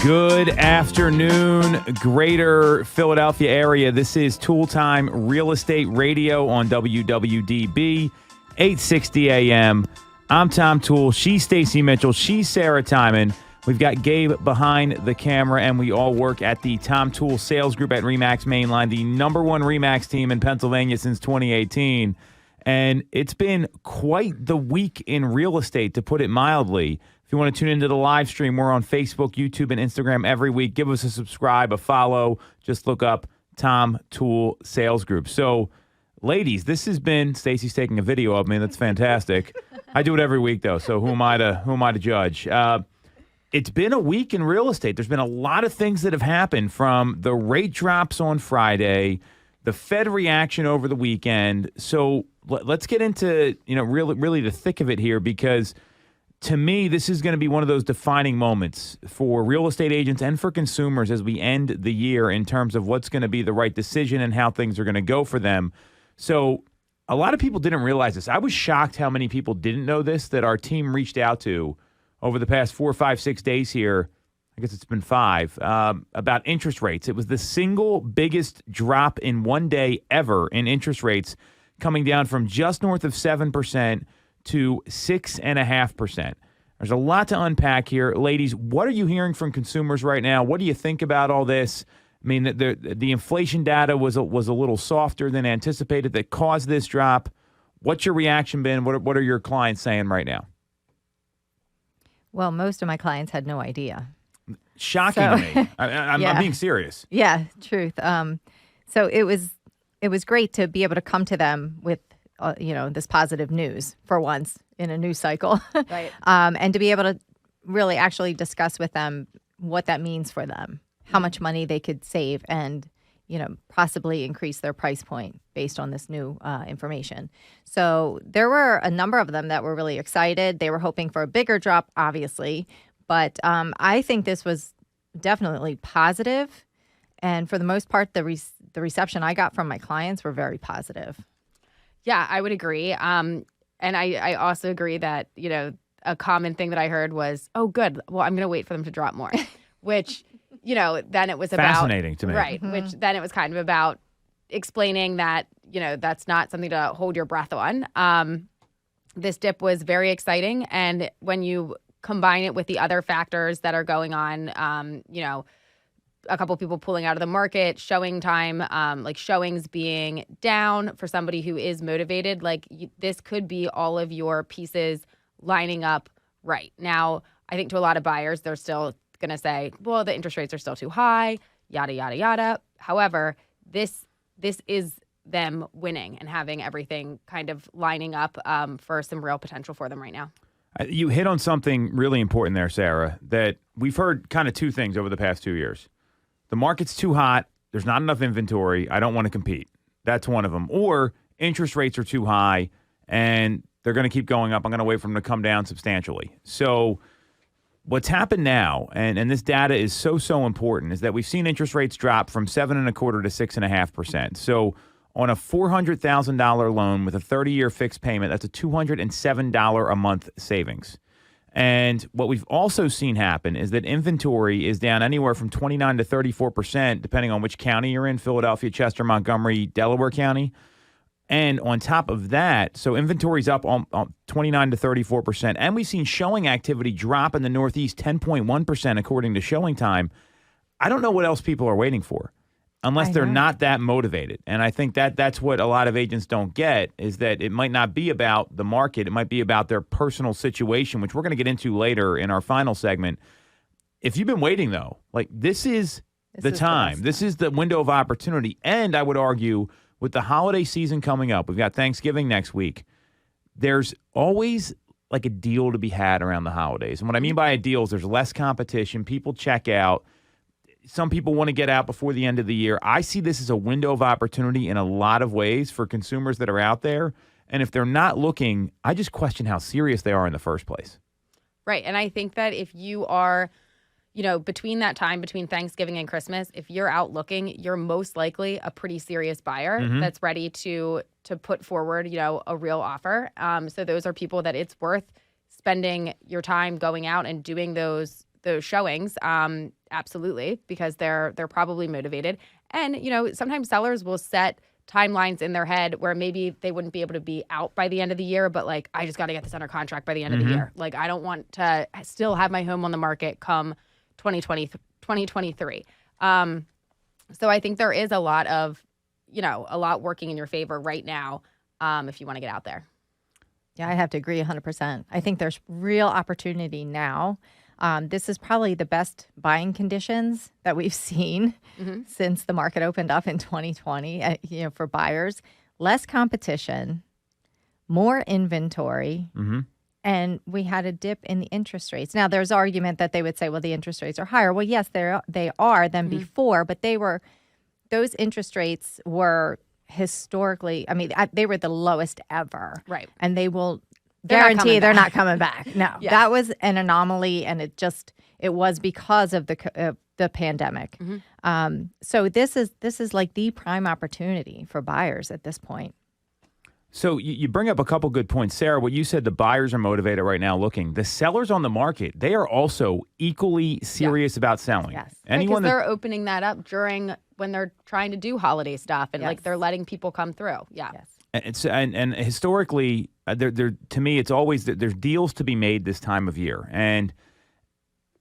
Good afternoon, greater Philadelphia area. This is Toole Time Real Estate Radio on WWDB, 860 AM. I'm Tom Toole. She's Stacey Mitchell. She's Sarah Tymon. We've got Gabe behind the camera, and we all work at the Tom Toole Sales Group at RE/MAX Mainline, the number one RE/MAX team in Pennsylvania since 2018. And it's been quite the week in real estate, to put it mildly. If you want to tune into the live stream, we're on Facebook, YouTube, and Instagram every week. Give us a subscribe, a follow. Just look up Tom Toole Sales Group. So, ladies, this has been, Stacey's taking a video of me. That's fantastic. I do it every week, though, so who am I to judge? It's been a week in real estate. There's been a lot of things that have happened, from the rate drops on Friday, the Fed reaction over the weekend. So let's get into, really the thick of it here, because to me, this is going to be one of those defining moments for real estate agents and for consumers as we end the year in terms of what's going to be the right decision and how things are going to go for them. So a lot of people didn't realize this. I was shocked how many people didn't know this, that our team reached out to over the past 4, 5, 6 days here. I guess it's been 5, about interest rates. It was the single biggest drop in one day ever in interest rates, coming down from just north of 7% to 6.5%. There's a lot to unpack here. Ladies, what are you hearing from consumers right now? What do you think about all this? I mean, the inflation data was a little softer than anticipated that caused this drop. What's your reaction been? What are your clients saying right now? Well, most of my clients had no idea. Shocking to me. I'm being serious. Yeah, truth. So it was great to be able to come to them with this positive news for once in a news cycle, right? And to be able to really actually discuss with them what that means for them, how much money they could save, and possibly increase their price point based on this new information. So there were a number of them that were really excited. They were hoping for a bigger drop, obviously, but I think this was definitely positive. And for the most part, the reception I got from my clients were very positive. Yeah, I would agree. And I also agree that, a common thing that I heard was, oh, good. Well, I'm going to wait for them to drop more, which, then it was fascinating to me. Right. Mm-hmm. Which then it was kind of about explaining that, that's not something to hold your breath on. This dip was very exciting. And when you combine it with the other factors that are going on, a couple people pulling out of the market, showing time, like showings being down for somebody who is motivated. This could be all of your pieces lining up right. Now, I think to a lot of buyers, they're still going to say, well, the interest rates are still too high, yada, yada, yada. However, this is them winning and having everything kind of lining up for some real potential for them right now. You hit on something really important there, Sarah, that we've heard kind of two things over the past 2 years. The market's too hot. There's not enough inventory. I don't want to compete. That's one of them. Or interest rates are too high and they're going to keep going up. I'm going to wait for them to come down substantially. So what's happened now, and this data is so important, is that we've seen interest rates drop from 7.25% to 6.5%. So on a $400,000 loan with a 30-year fixed payment, that's a $207 a month savings. And what we've also seen happen is that inventory is down anywhere from 29 to 34%, depending on which county you're in, Philadelphia, Chester, Montgomery, Delaware County. And on top of that, so inventory's up on 29 to 34%. And we've seen showing activity drop in the Northeast 10.1%, according to Showing Time. I don't know what else people are waiting for, unless they're not that motivated. And I think that's what a lot of agents don't get, is that it might not be about the market. It might be about their personal situation, which we're going to get into later in our final segment. If you've been waiting, though, this is the time. This is the window of opportunity. And I would argue, with the holiday season coming up, we've got Thanksgiving next week, there's always a deal to be had around the holidays. And what I mean by a deal is there's less competition. People check out. Some people want to get out before the end of the year. I see this as a window of opportunity in a lot of ways for consumers that are out there. And if they're not looking, I just question how serious they are in the first place. Right. And I think that if you are, between that time, between Thanksgiving and Christmas, if you're out looking, you're most likely a pretty serious buyer that's ready to put forward, a real offer. So those are people that it's worth spending your time going out and doing those those showings. Absolutely, because they're probably motivated. And, sometimes sellers will set timelines in their head where maybe they wouldn't be able to be out by the end of the year, but like, I just got to get this under contract by the end of the year. Like, I don't want to still have my home on the market come 2023. So I think there is a lot working in your favor right now if you want to get out there. Yeah, I have to agree 100%. I think there's real opportunity now. This is probably the best buying conditions that we've seen since the market opened up in 2020, for buyers. Less competition, more inventory, and we had a dip in the interest rates. Now, there's argument that they would say, well, the interest rates are higher. Well, yes, they are than before, but those interest rates were historically, they were the lowest ever. Right. And they will guarantee they're not coming back. No, Yeah. That was an anomaly, and it was because of the pandemic. So this is like the prime opportunity for buyers at this point. So you bring up a couple good points. Sarah, what you said, the buyers are motivated right now looking. The sellers on the market, they are also equally serious about selling. Yes. Because they're opening that up when they're trying to do holiday stuff and like they're letting people come through. Yeah. Yes. And historically, there to me, it's always there's deals to be made this time of year. And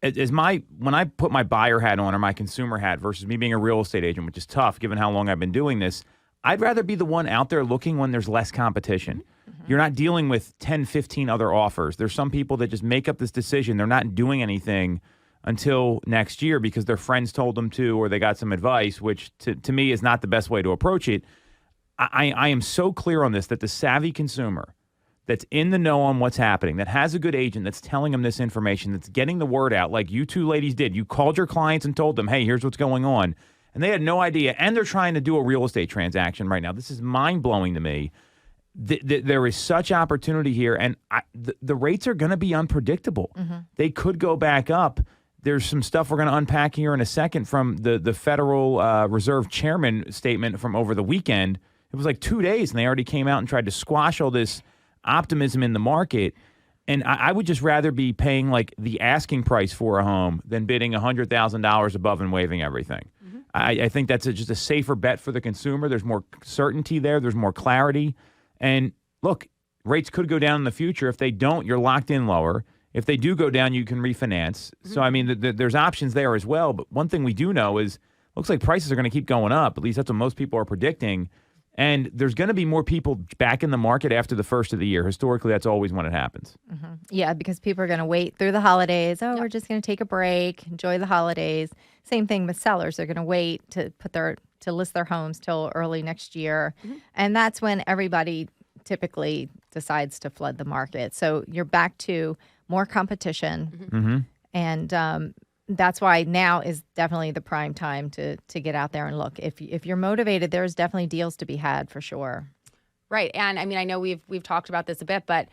when I put my buyer hat on or my consumer hat versus me being a real estate agent, which is tough given how long I've been doing this, I'd rather be the one out there looking when there's less competition. You're not dealing with 10, 15 other offers. There's some people that just make up this decision. They're not doing anything until next year because their friends told them to or they got some advice, which to me is not the best way to approach it. I am so clear on this that the savvy consumer that's in the know on what's happening, that has a good agent that's telling them this information, that's getting the word out like you two ladies did. You called your clients and told them, hey, here's what's going on. And they had no idea. And they're trying to do a real estate transaction right now. This is mind-blowing to me. There is such opportunity here. And the rates are going to be unpredictable. They could go back up. There's some stuff we're going to unpack here in a second from the Federal Reserve Chairman statement from over the weekend. It was like 2 days, and they already came out and tried to squash all this optimism in the market. And I would just rather be paying like the asking price for a home than bidding $100,000 above and waiving everything. I think that's just a safer bet for the consumer. There's more certainty there. There's more clarity. And look, rates could go down in the future. If they don't, you're locked in lower. If they do go down, you can refinance. So, I mean, there's options there as well. But one thing we do know is looks like prices are going to keep going up. At least that's what most people are predicting. And there's going to be more people back in the market after the first of the year. Historically, that's always when it happens. Yeah, because people are going to wait through the holidays. We're just going to take a break, enjoy the holidays. Same thing with sellers. They're going to wait to list their homes till early next year. And that's when everybody typically decides to flood the market. So you're back to more competition. And that's why now is definitely the prime time to get out there and look. If you're motivated, there's definitely deals to be had for sure. Right. And I mean, I know we've talked about this a bit, but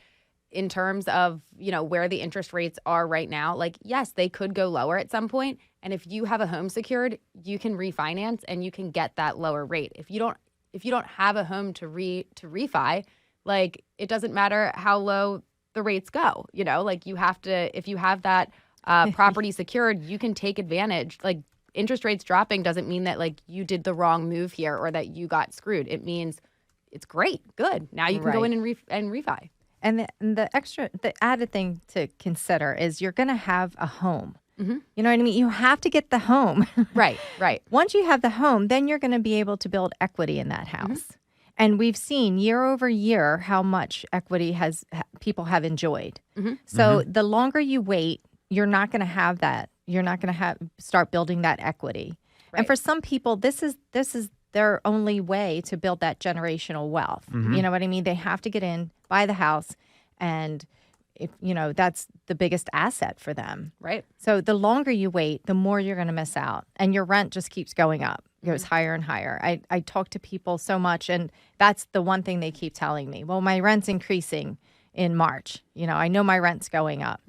in terms of, where the interest rates are right now, like, yes, they could go lower at some point. And if you have a home secured, you can refinance and you can get that lower rate. If you don't have a home to refi, like, it doesn't matter how low the rates go, like you have to, if you have that property secured, you can take advantage. Like, interest rates dropping doesn't mean that like you did the wrong move here or that you got screwed. It means it's great, good. Now you can go in and refi. And the added thing to consider is you're going to have a home. You know what I mean? You have to get the home. Right. Once you have the home, then you're going to be able to build equity in that house. And we've seen year over year how much equity people have enjoyed. So the longer you wait, you're not going to have that. You're not going to start building that equity. Right. And for some people, this is their only way to build that generational wealth. You know what I mean? They have to get in, buy the house, and that's the biggest asset for them. Right. So the longer you wait, the more you're going to miss out, and your rent just keeps going up. It goes higher and higher. I talk to people so much, and that's the one thing they keep telling me. Well, my rent's increasing in March. I know my rent's going up.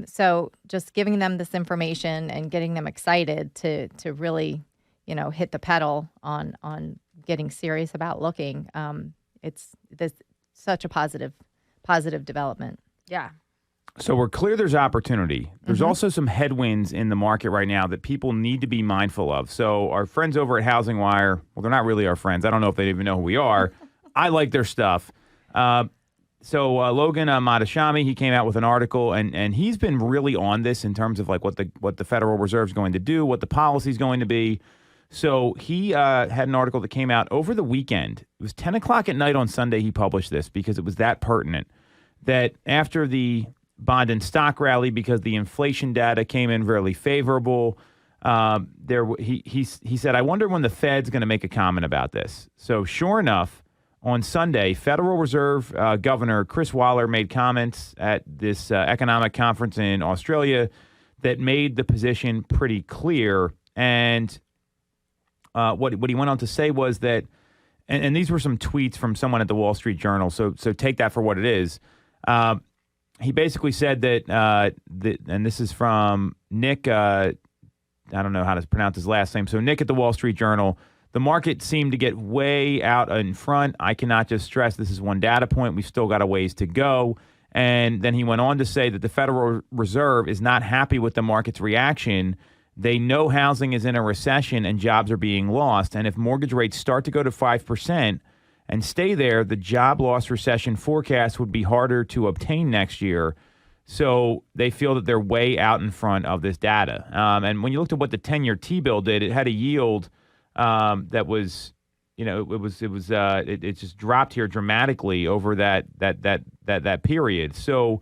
So just giving them this information and getting them excited to really, hit the pedal on getting serious about looking. It's such a positive development. Yeah. So we're clear there's opportunity. There's also some headwinds in the market right now that people need to be mindful of. So our friends over at Housing Wire, well, they're not really our friends. I don't know if they even know who we are. I like their stuff. So Logan Matashami, he came out with an article, and he's been really on this in terms of like what the Federal Reserve is going to do, what the policy is going to be. So he had an article that came out over the weekend. It was 10 o'clock at night on Sunday he published this because it was that pertinent. That after the bond and stock rally, because the inflation data came in really favorable, he said, I wonder when the Fed's going to make a comment about this. So sure enough, on Sunday, Federal Reserve Governor Chris Waller made comments at this economic conference in Australia that made the position pretty clear. And what he went on to say was that, and these were some tweets from someone at the Wall Street Journal, so take that for what it is. He basically said that, and this is from Nick, I don't know how to pronounce his last name. So Nick at the Wall Street Journal, the market seemed to get way out in front. I cannot just stress this is one data point. We've still got a ways to go. And then he went on to say that the Federal Reserve is not happy with the market's reaction. They know housing is in a recession and jobs are being lost. And if mortgage rates start to go to 5%, and stay there, the job loss recession forecast would be harder to obtain next year. So they feel that they're way out in front of this data. And when you looked at what the 10-year T-bill did, it had a yield that was, it just dropped here dramatically over that period. So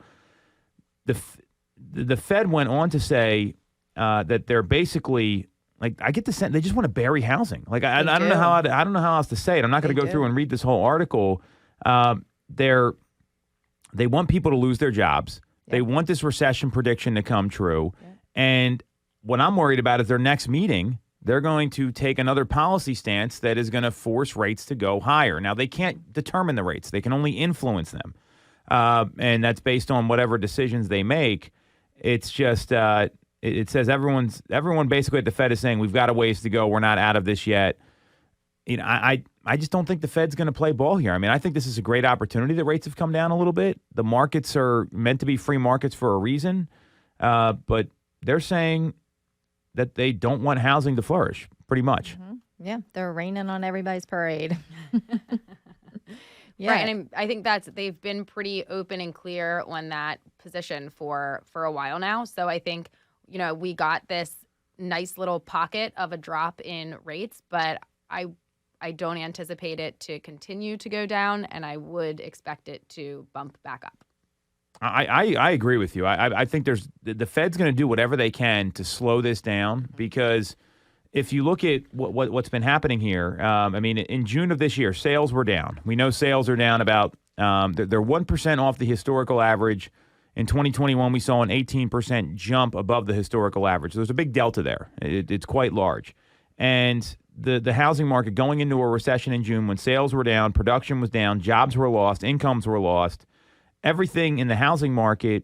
the Fed went on to say that they're basically, like, I get the sense they just want to bury housing. Like I don't know how else to say it. I'm not going to go through and read this whole article. They want people to lose their jobs. Yep. They want this recession prediction to come true. Yep. And what I'm worried about is their next meeting, they're going to take another policy stance that is going to force rates to go higher. Now, they can't determine the rates. They can only influence them. And that's based on whatever decisions they make. It's just it says everyone basically at the Fed is saying we've got a ways to go. We're not out of this yet. I just don't think the Fed's going to play ball here. I mean, I think this is a great opportunity that rates have come down a little bit. The markets are meant to be free markets for a reason, but they're saying that they don't want housing to flourish, pretty much. Mm-hmm. Yeah, they're raining on everybody's parade. Yeah. Right, and I think they've been pretty open and clear on that position for a while now. So I think, we got this nice little pocket of a drop in rates, but I don't anticipate it to continue to go down, and I would expect it to bump back up. I agree with you. I think the Fed's going to do whatever they can to slow this down, because if you look at what's been happening here, I mean, in June of this year, sales were down. We know sales are down about they're 1% off the historical average. In 2021, we saw an 18% jump above the historical average. So there's a big delta there. It's quite large. And the housing market going into a recession in June, when sales were down, production was down, jobs were lost, incomes were lost, everything in the housing market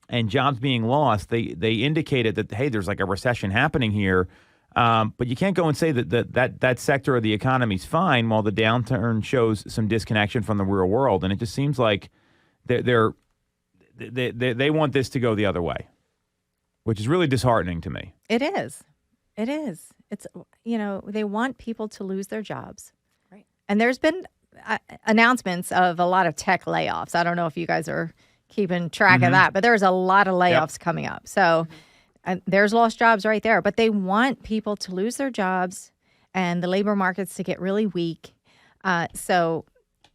and jobs being lost, they indicated that, hey, there's like a recession happening here. But you can't go and say that sector of the economy is fine while the downturn shows some disconnection from the real world. And it just seems like they want this to go the other way, which is really disheartening to me. It is. It's, they want people to lose their jobs. Right. And there's been announcements of a lot of tech layoffs. I don't know if you guys are keeping track of that, but there's a lot of layoffs coming up. So there's lost jobs right there. But they want people to lose their jobs and the labor markets to get really weak. So,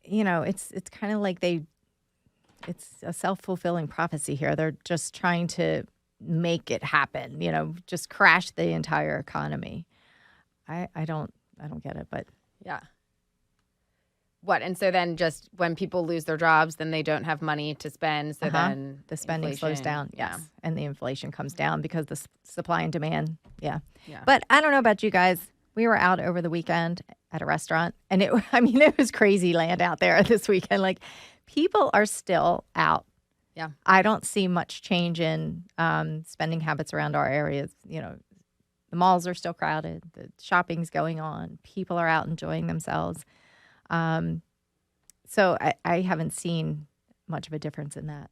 it's kind of like it's a self-fulfilling prophecy here. They're just trying to make it happen, just crash the entire economy. I don't get it, but yeah. What? And so then just when people lose their jobs, then they don't have money to spend. So then the spending slows down. Yes. Yeah. And the inflation comes down because the supply and demand. Yeah. But I don't know about you guys. We were out over the weekend at a restaurant, and it was crazy land out there this weekend. Like, people are still out. Yeah. I don't see much change in spending habits around our areas. The malls are still crowded. The shopping's going on. People are out enjoying themselves. So I haven't seen much of a difference in that.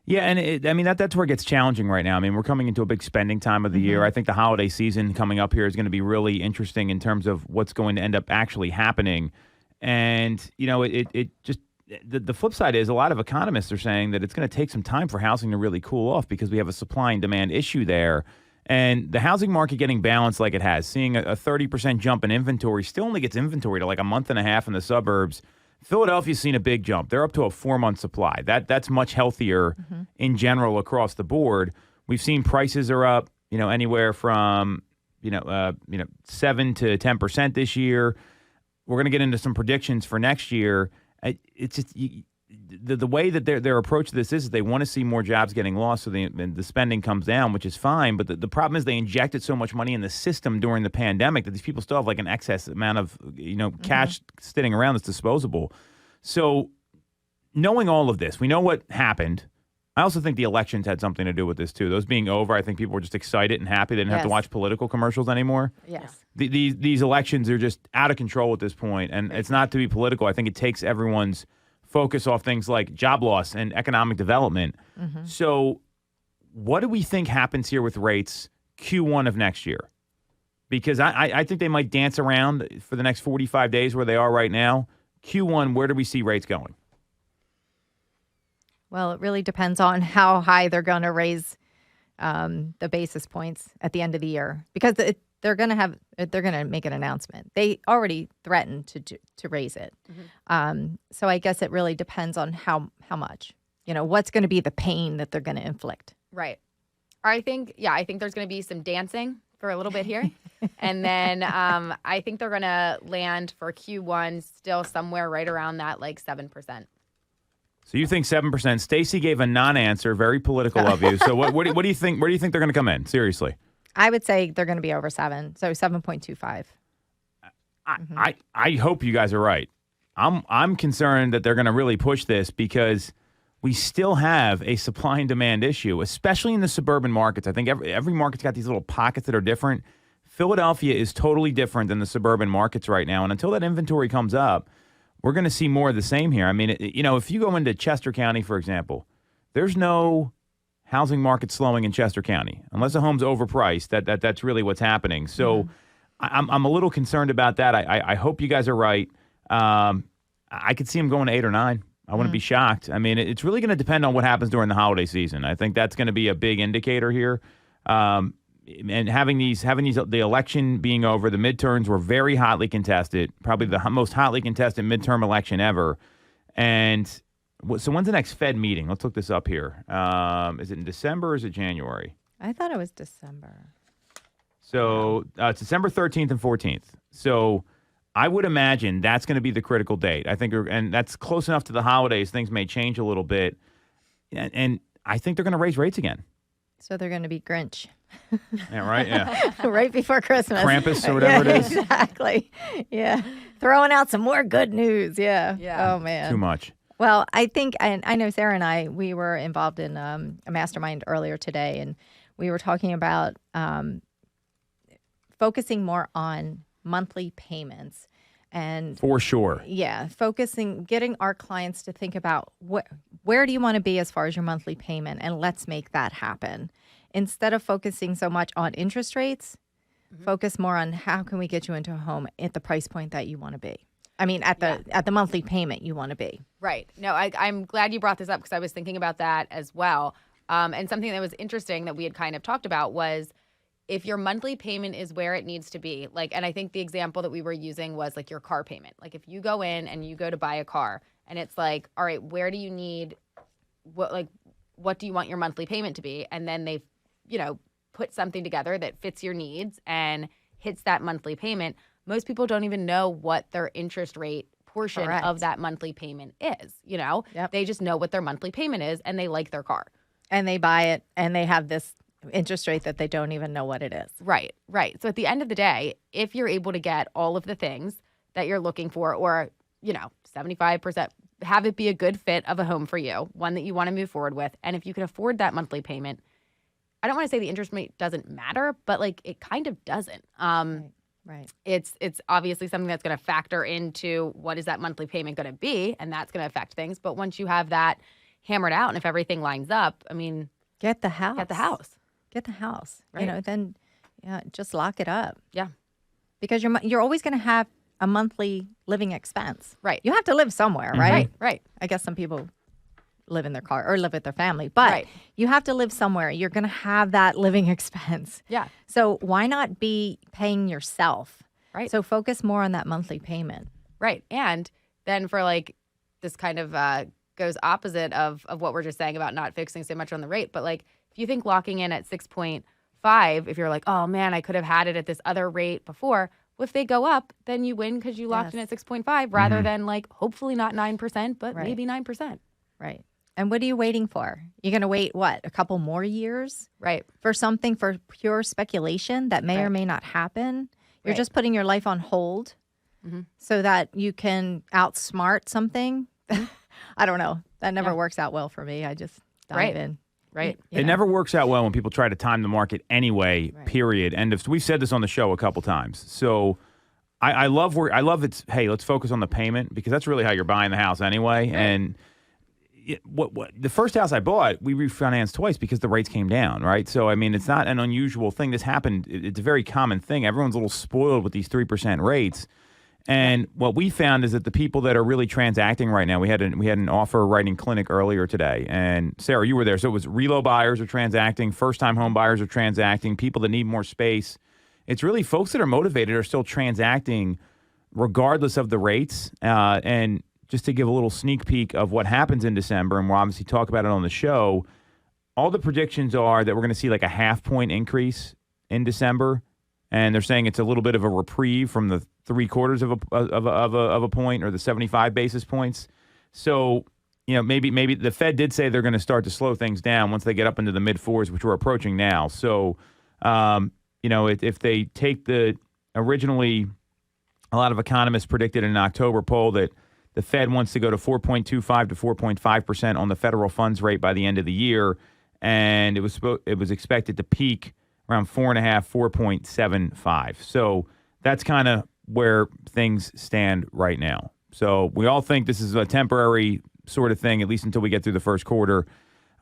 Yeah, and I mean that's where it gets challenging right now. I mean, we're coming into a big spending time of the year. I think the holiday season coming up here is going to be really interesting in terms of what's going to end up actually happening. And it just the flip side is a lot of economists are saying that it's going to take some time for housing to really cool off because we have a supply and demand issue there. And the housing market getting balanced like it has, seeing a 30% jump in inventory, still only gets inventory to like a month and a half in the suburbs. Philadelphia's seen a big jump. They're up to a 4-month supply. That's much healthier in general across the board. We've seen prices are up, anywhere from 7 to 10% this year. We're going to get into some predictions for next year. It's just the way that their approach to this is they want to see more jobs getting lost, so the spending comes down, which is fine. But the problem is they injected so much money in the system during the pandemic that these people still have like an excess amount of cash sitting around that's disposable. So knowing all of this, we know what happened. I also think the elections had something to do with this too. Those being over, I think people were just excited and happy they didn't have to watch political commercials anymore. Yes. These elections are just out of control at this point, and it's not to be political. I think it takes everyone's focus off things like job loss and economic development. So what do we think happens here with rates Q1 of next year? Because I think they might dance around for the next 45 days where they are right now. Q1, where do we see rates going? Well, it really depends on how high they're going to raise the basis points at the end of the year, because they're going to make an announcement. They already threatened to raise it. So I guess it really depends on how much. What's going to be the pain that they're going to inflict. Right. I think there's going to be some dancing for a little bit here. And then I think they're going to land for Q1 still somewhere right around that like 7%. So you think 7%. Stacey gave a non-answer, very political of you. So what do you think? Where do you think they're going to come in? Seriously. I would say they're going to be over 7, so 7.25. I hope you guys are right. I'm concerned that they're going to really push this because we still have a supply and demand issue, especially in the suburban markets. I think every market's got these little pockets that are different. Philadelphia is totally different than the suburban markets right now, and until that inventory comes up, we're going to see more of the same here. I mean, if you go into Chester County, for example, there's no housing market slowing in Chester County unless a home's overpriced. That's really what's happening. So I'm a little concerned about that. I hope you guys are right. I could see them going to 8 or 9. I wouldn't be shocked. I mean, it's really going to depend on what happens during the holiday season. I think that's going to be a big indicator here. And having the election being over, the midterms were very hotly contested, probably the most hotly contested midterm election ever. And so when's the next Fed meeting? Let's look this up here. Is it in December or is it January? I thought it was December. So it's December 13th and 14th. So I would imagine that's going to be the critical date. I think, and that's close enough to the holidays. Things may change a little bit. And I think they're going to raise rates again. So they're going to be Grinch. Yeah, right? Yeah. Right before Christmas. Krampus or whatever it is. Exactly. Yeah. Throwing out some more good news. Yeah. Oh, man. Too much. Well, I think, and I know Sarah and I, we were involved in a mastermind earlier today, and we were talking about focusing more on monthly payments. And for sure. Yeah. Getting our clients to think about where do you want to be as far as your monthly payment, and let's make that happen. Instead of focusing so much on interest rates, focus more on how can we get you into a home at the price point that you want to be. I mean, at the monthly payment you want to be. Right. No, I'm glad you brought this up because I was thinking about that as well. And something that was interesting that we had kind of talked about was if your monthly payment is where it needs to be, and I think the example that we were using was like your car payment. Like if you go in and you go to buy a car and it's like, all right, where do you need, what do you want your monthly payment to be? And then they put something together that fits your needs and hits that monthly payment. Most people don't even know what their interest rate portion of that monthly payment is. They just know what their monthly payment is and they like their car. And they buy it and they have this interest rate that they don't even know what it is. Right. So at the end of the day, if you're able to get all of the things that you're looking for, or, 75%, have it be a good fit of a home for you, one that you want to move forward with. And if you can afford that monthly payment, I don't want to say the interest rate doesn't matter, but it kind of doesn't. Right. It's obviously something that's going to factor into what is that monthly payment going to be, and that's going to affect things. But once you have that hammered out. And if everything lines up, I mean, Get the house. get the house. Get the house. Right. Then just lock it up. Yeah. Because you're always going to have a monthly living expense. Right. You have to live somewhere, Mm-hmm. right? Right. I guess some people live in their car or live with their family, but Right. you have to live somewhere. You're going to have that living expense. Yeah. So why not be paying yourself? Right. So focus more on that monthly payment. Right. And then for like this kind of goes opposite of what we're just saying about not fixing so much on the rate. But like if you think locking in at 6.5, if you're like, oh man, I could have had it at this other rate before. Well, if they go up, then you win because you locked in at 6.5 rather than like hopefully not 9%, but Right. maybe 9%. Right. And what are you waiting for? You're going to wait, what, a couple more years Right. for something for pure speculation that may or Right. may not happen? You're Right. just putting your life on hold so that you can outsmart something. I don't know. That never Yeah. works out well for me. I just dive Right. in. Right. You It know. never works out well when people try to time the market anyway, period. We've said this on the show a couple times. So I love it's, hey, let's focus on the payment because that's really how you're buying the house anyway. Right. And what the first house I bought, we refinanced twice because the rates came down, right? So, I mean, it's not an unusual thing. This happened. It's a very common thing. Everyone's a little spoiled with these 3% rates. And what we found is that the people that are really transacting right now, we had an offer writing clinic earlier today, and Sarah, you were there. So it was relo buyers are transacting, first-time home buyers are transacting, people that need more space. It's really folks that are motivated are still transacting regardless of the rates. And just to give a little sneak peek of what happens in December, and we'll obviously talk about it on the show, all the predictions are that we're going to see like a 0.5 point increase in December. And they're saying it's a little bit of a reprieve from the 3/4 of a point or the 75 basis points. So, maybe the Fed did say they're going to start to slow things down once they get up into the mid fours, which we're approaching now. So, if they take originally a lot of economists predicted in an October poll that the Fed wants to go to 4.25 to 4.5% on the federal funds rate by the end of the year, and it was expected to peak around 4.5, 4.75. So that's kind of where things stand right now. So we all think this is a temporary sort of thing, at least until we get through the first quarter.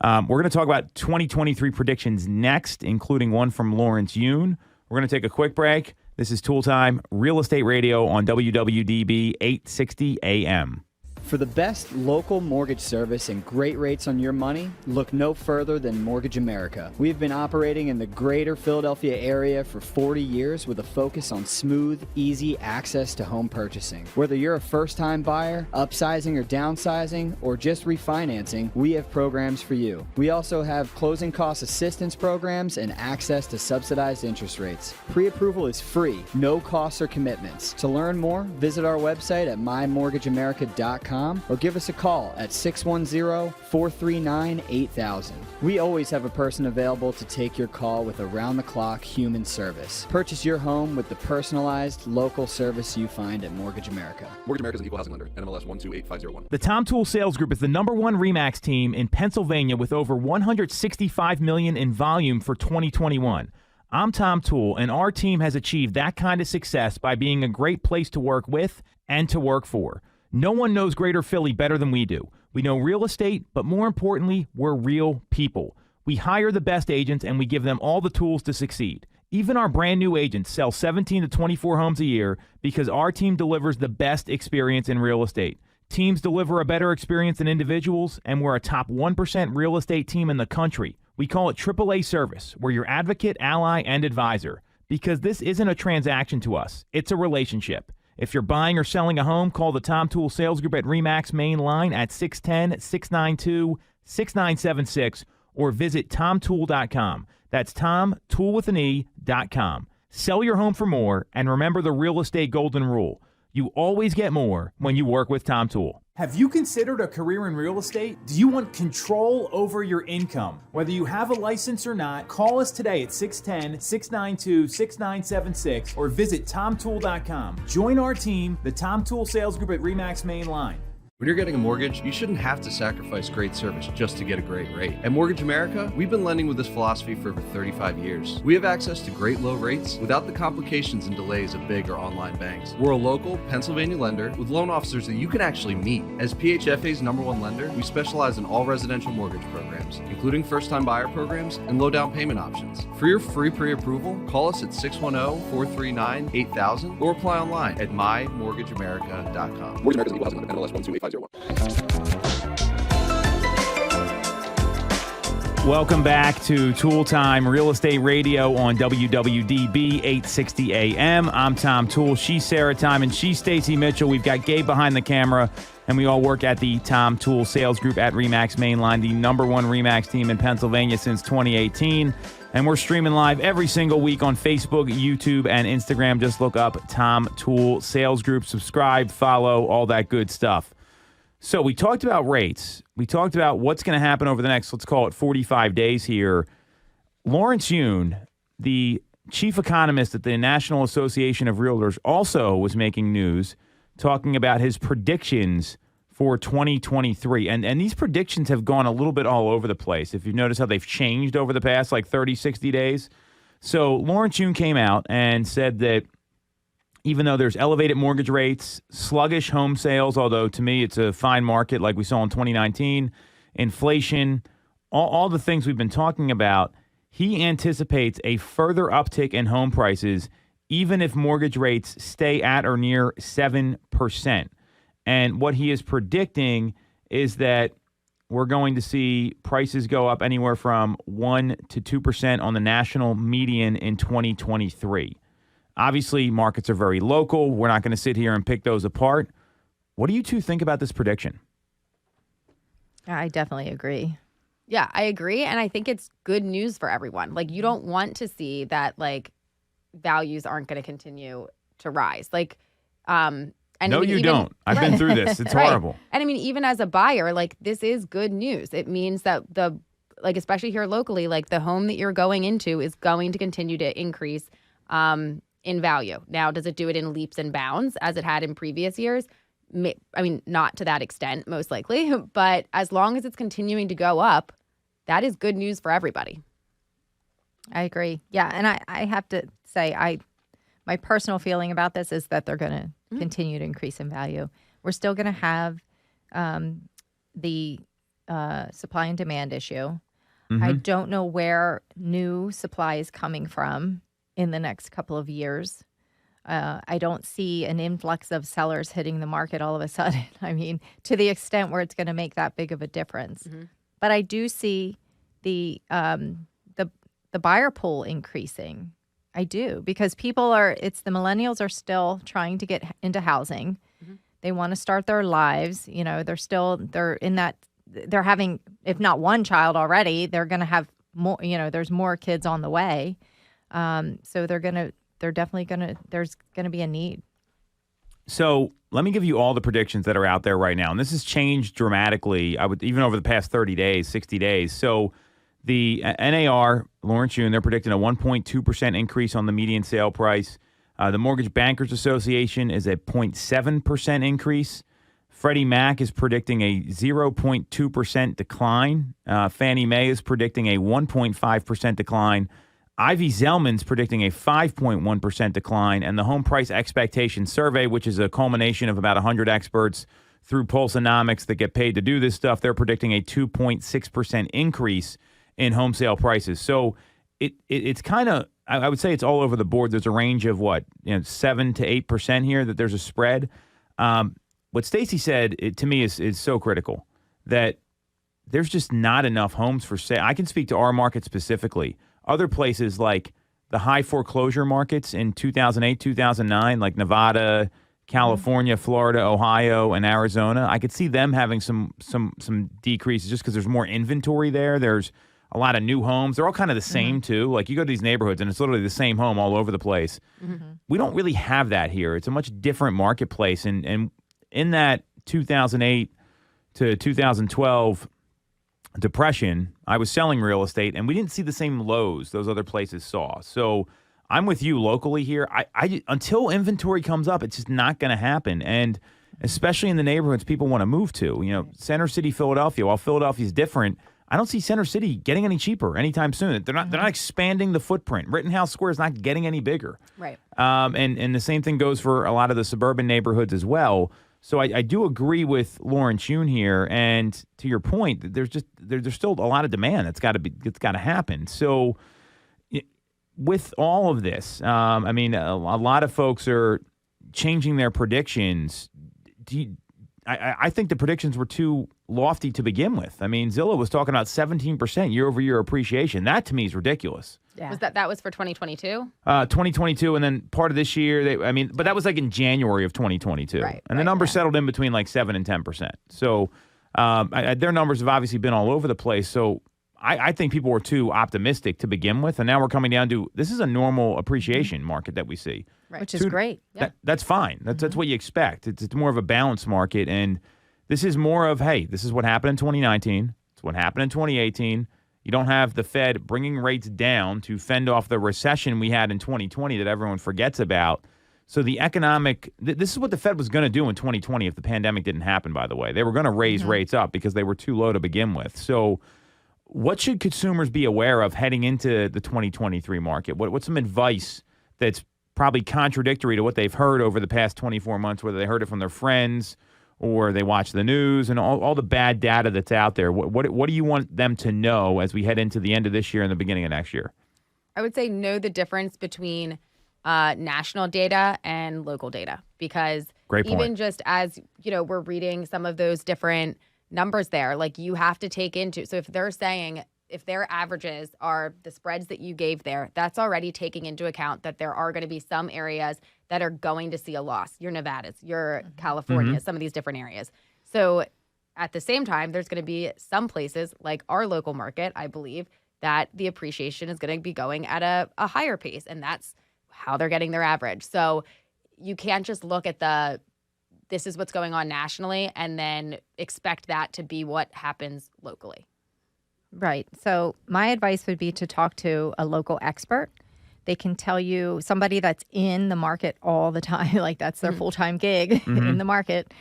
We're going to talk about 2023 predictions next, including one from Lawrence Yoon. We're going to take a quick break. This is Tool Time, Real Estate Radio on WWDB 860 AM. For the best local mortgage service and great rates on your money, look no further than Mortgage America. We've been operating in the greater Philadelphia area for 40 years with a focus on smooth, easy access to home purchasing. Whether you're a first-time buyer, upsizing or downsizing, or just refinancing, we have programs for you. We also have closing cost assistance programs and access to subsidized interest rates. Pre-approval is free, no costs or commitments. To learn more, visit our website at mymortgageamerica.com or give us a call at 610-439-8000. We always have a person available to take your call with around-the-clock human service. Purchase your home with the personalized, local service you find at Mortgage America. Mortgage America is an equal housing lender. NMLS 128501. The Tom Toole Sales Group is the #1 RE/MAX team in Pennsylvania with over $165 million in volume for 2021. I'm Tom Toole, and our team has achieved that kind of success by being a great place to work with and to work for. No one knows Greater Philly better than we do. We know real estate, but more importantly, we're real people. We hire the best agents and we give them all the tools to succeed. Even our brand new agents sell 17 to 24 homes a year because our team delivers the best experience in real estate. Teams deliver a better experience than individuals, and we're a top 1% real estate team in the country. We call it AAA service. We're your advocate, ally, and advisor. Because this isn't a transaction to us. It's a relationship. If you're buying or selling a home, call the Tom Toole Sales Group at RE/MAX main line at 610-692-6976 or visit tomtoole.com. That's tomtoole.com. Sell your home for more, and remember the real estate golden rule. You always get more when you work with Tom Toole. Have you considered a career in real estate? Do you want control over your income? Whether you have a license or not, call us today at 610-692-6976 or visit tomtoole.com. Join our team, the Tom Toole Sales Group at RE/MAX main line. When you're getting a mortgage, you shouldn't have to sacrifice great service just to get a great rate. At Mortgage America, we've been lending with this philosophy for over 35 years. We have access to great low rates without the complications and delays of big or online banks. We're a local Pennsylvania lender with loan officers that you can actually meet. As PHFA's #1 lender, we specialize in all residential mortgage programs, including first-time buyer programs and low down payment options. For your free pre-approval, call us at 610-439-8000 or apply online at mymortgageamerica.com. Mortgage America is equal housing lender, NMLS 128501. Welcome back to Toole Time Real Estate Radio on WWDB 860 AM. I'm Tom Toole. She's Sarah Tymon. She's Stacey Mitchell. We've got Gabe behind the camera, and we all work at the Tom Toole Sales Group at RE/MAX Mainline, the #1 RE/MAX team in Pennsylvania since 2018. And we're streaming live every single week on Facebook, YouTube, and Instagram. Just look up Tom Toole Sales Group. Subscribe, follow, all that good stuff. So we talked about rates. We talked about what's going to happen over the next, let's call it 45 days here. Lawrence Yun, the chief economist at the National Association of Realtors, also was making news talking about his predictions for 2023. And these predictions have gone a little bit all over the place. If you've noticed how they've changed over the past like 30, 60 days. So Lawrence Yun came out and said that even though there's elevated mortgage rates, sluggish home sales, although to me it's a fine market like we saw in 2019, inflation, all the things we've been talking about, he anticipates a further uptick in home prices even if mortgage rates stay at or near 7%. And what he is predicting is that we're going to see prices go up anywhere from 1 to 2% on the national median in 2023. Obviously, markets are very local. We're not going to sit here and pick those apart. What do you two think about this prediction? I definitely agree. Yeah, I agree. And I think it's good news for everyone. Like, you don't want to see that, like, values aren't going to continue to rise. Like, and no, you don't. I've been through this. It's horrible. And I mean, even as a buyer, like, this is good news. It means that especially here locally, like, the home that you're going into is going to continue to increase in value. Now, does it do it in leaps and bounds as it had in previous years? I mean, not to that extent, most likely. But as long as it's continuing to go up, that is good news for everybody. I agree. Yeah, and I have to say, my personal feeling about this is that they're going to continue to increase in value. We're still going to have the supply and demand issue. Mm-hmm. I don't know where new supply is coming from in the next couple of years. I don't see an influx of sellers hitting the market all of a sudden. I mean, to the extent where it's going to make that big of a difference. Mm-hmm. But I do see the buyer pool increasing. I do, because the millennials are still trying to get into housing. Mm-hmm. They want to start their lives. You know, they're having, if not one child already, they're going to have more, there's more kids on the way. So there's going to be a need. So let me give you all the predictions that are out there right now. And this has changed dramatically, even over the past 30 days, 60 days. So the NAR, Lawrence Yun, they're predicting a 1.2% increase on the median sale price. The Mortgage Bankers Association is a 0.7% increase. Freddie Mac is predicting a 0.2% decline. Fannie Mae is predicting a 1.5% decline. Ivy Zellman's predicting a 5.1% decline, and the Home Price Expectation Survey, which is a culmination of about 100 experts through Pulseonomics that get paid to do this stuff, they're predicting a 2.6% increase in home sale prices. So it's kind of, I would say it's all over the board. There's a range of 7 to 8% here that there's a spread. What Stacey said to me is so critical, that there's just not enough homes for sale. I can speak to our market specifically. Other places like the high foreclosure markets in 2008, 2009, like Nevada, California, Florida, Ohio, and Arizona, I could see them having some decreases just because there's more inventory there. There's a lot of new homes. They're all kind of the same, too. Like, you go to these neighborhoods, and it's literally the same home all over the place. Mm-hmm. We don't really have that here. It's a much different marketplace. And in that 2008 to 2012 depression, I was selling real estate, and we didn't see the same lows those other places saw. So I'm with you locally here. I until inventory comes up, it's just not going to happen. And especially in the neighborhoods people want to move to. You know, Center City, Philadelphia. While Philadelphia is different, I don't see Center City getting any cheaper anytime soon. They're not expanding the footprint. Rittenhouse Square is not getting any bigger. Right. And the same thing goes for a lot of the suburban neighborhoods as well. So I do agree with Lauren Chun here, and to your point, there's still a lot of demand it's got to happen. So with all of this, I mean, a lot of folks are changing their predictions. I think the predictions were too lofty to begin with. I mean, Zillow was talking about 17% year-over-year appreciation. That to me is ridiculous. Yeah. That was for 2022? 2022, and then part of this year. But that was like in January of 2022, and the numbers settled in between like 7 and 10%. So their numbers have obviously been all over the place. So I think people were too optimistic to begin with, and now we're coming down to this is a normal appreciation market that we see. Right. Which is great. That's fine. That's what you expect. It's more of a balanced market, and this is more of, hey, this is what happened in 2019. It's what happened in 2018. You don't have the Fed bringing rates down to fend off the recession we had in 2020 that everyone forgets about. So the this is what the Fed was going to do in 2020 if the pandemic didn't happen, by the way. They were going to raise rates up because they were too low to begin with. So what should consumers be aware of heading into the 2023 market? What's some advice that's probably contradictory to what they've heard over the past 24 months, whether they heard it from their friends or they watch the news and all the bad data that's out there? What do you want them to know as we head into the end of this year and the beginning of next year? I would say know the difference between national data and local data, because even just as, we're reading some of those different numbers there, like you have to take into, so if they're saying, if their averages are the spreads that you gave there, that's already taking into account that there are going to be some areas that are going to see a loss. Your Nevadas, your California, some of these different areas. So at the same time, there's going to be some places like our local market, I believe, that the appreciation is going to be going at a higher pace, and that's how they're getting their average. So you can't just look at this is what's going on nationally and then expect that to be what happens locally. Right. So my advice would be to talk to a local expert. They can tell you, somebody that's in the market all the time, like that's their full-time gig in the market.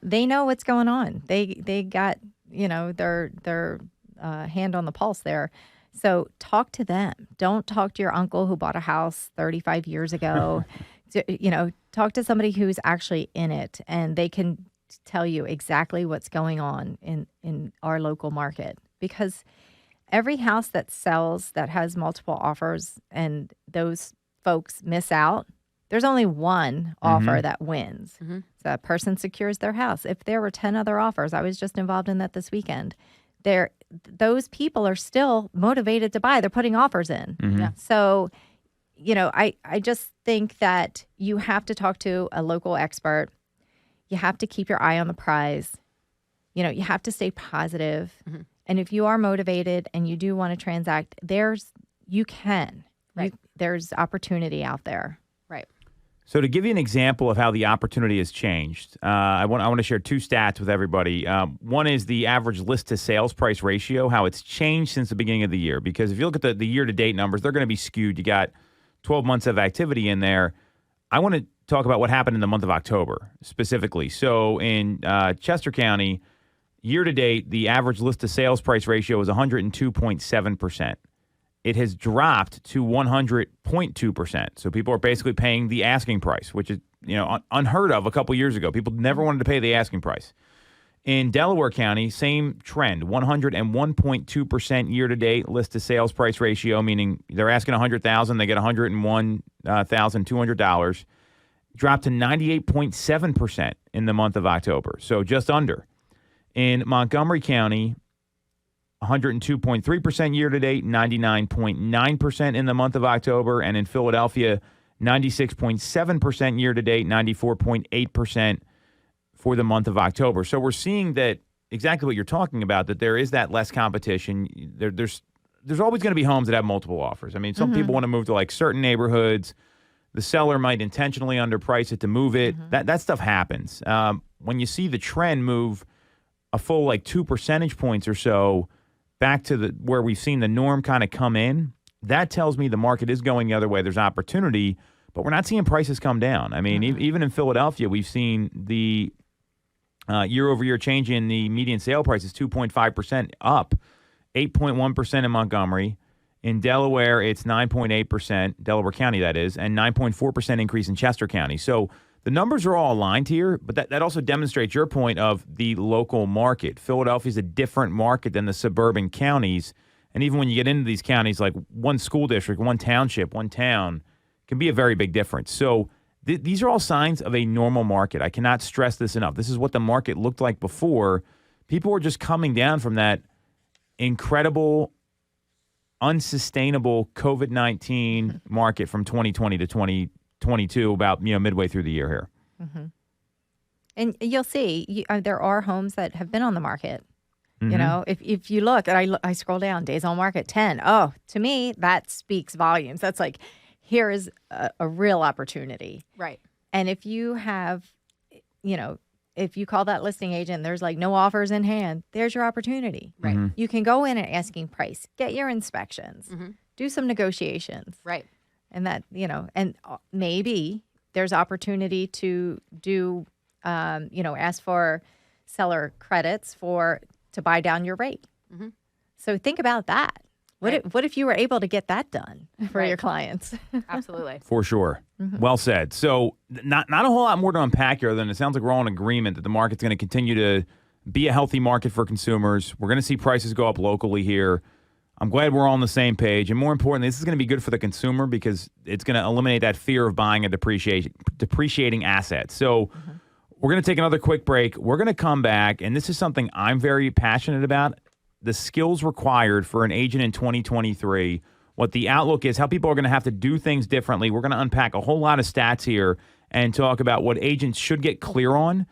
They know what's going on. They got, their hand on the pulse there. So talk to them. Don't talk to your uncle who bought a house 35 years ago. Talk to somebody who's actually in it, and they can tell you exactly what's going on in our local market. Because every house that sells that has multiple offers and those folks miss out, there's only one offer that wins. So that person secures their house. If there were 10 other offers, I was just involved in that this weekend, those people are still motivated to buy. They're putting offers in. So, I just think that you have to talk to a local expert. You have to keep your eye on the prize. You have to stay positive. And if you are motivated and you do want to transact, you can. Right. There's opportunity out there. Right. So to give you an example of how the opportunity has changed, I want to share two stats with everybody. One is the average list to sales price ratio, how it's changed since the beginning of the year. Because if you look at the year-to-date numbers, they're going to be skewed. You got 12 months of activity in there. I want to talk about what happened in the month of October specifically. So in Chester County, year-to-date, the average list to sales price ratio is 102.7%. It has dropped to 100.2%. So people are basically paying the asking price, which is unheard of a couple years ago. People never wanted to pay the asking price. In Delaware County, same trend, 101.2% year-to-date list to sales price ratio, meaning they're asking $100,000, they get $101,200. Dropped to 98.7% in the month of October, so just under. In Montgomery County, 102.3% year-to-date, 99.9% in the month of October. And in Philadelphia, 96.7% year-to-date, 94.8% for the month of October. So we're seeing that exactly what you're talking about, that there is that less competition. There's always going to be homes that have multiple offers. I mean, some people want to move to like certain neighborhoods. The seller might intentionally underprice it to move it. That stuff happens. When you see the trend move a full like 2 percentage points or so back to where we've seen the norm kind of come in, that tells me the market is going the other way. There's opportunity, but we're not seeing prices come down. I mean, even in Philadelphia, we've seen the Year-over-year change in the median sale price is 2.5% up, 8.1% in Montgomery. In Delaware, it's 9.8%, Delaware County that is, and 9.4% increase in Chester County. So the numbers are all aligned here, but that also demonstrates your point of the local market. Philadelphia is a different market than the suburban counties. And even when you get into these counties, like one school district, one township, one town, can be a very big difference. So these are all signs of a normal market. I cannot stress this enough. This is what the market looked like before. People were just coming down from that incredible, unsustainable COVID-19 market from 2020 to 2022, about midway through the year here. Mm-hmm. And you'll see there are homes that have been on the market. Mm-hmm. If you look, and I scroll down, days on market 10. Oh, to me that speaks volumes. That's like, here is a real opportunity, Right. And if you have, if you call that listing agent, there's like no offers in hand, there's your opportunity. Right. Mm-hmm. You can go in at asking price, get your inspections, do some negotiations. Right. And that, and maybe there's opportunity to do, ask for seller credits to buy down your rate. Mm-hmm. So think about that. What if you were able to get that done for your clients? Absolutely. For sure. Well said. So not a whole lot more to unpack here than it sounds like we're all in agreement that the market's going to continue to be a healthy market for consumers. We're going to see prices go up locally here. I'm glad we're all on the same page. And more importantly, this is going to be good for the consumer because it's going to eliminate that fear of buying a depreciating asset. So we're going to take another quick break. We're going to come back, and this is something I'm very passionate about. The skills required for an agent in 2023, what the outlook is, how people are going to have to do things differently. We're going to unpack a whole lot of stats here and talk about what agents should get clear on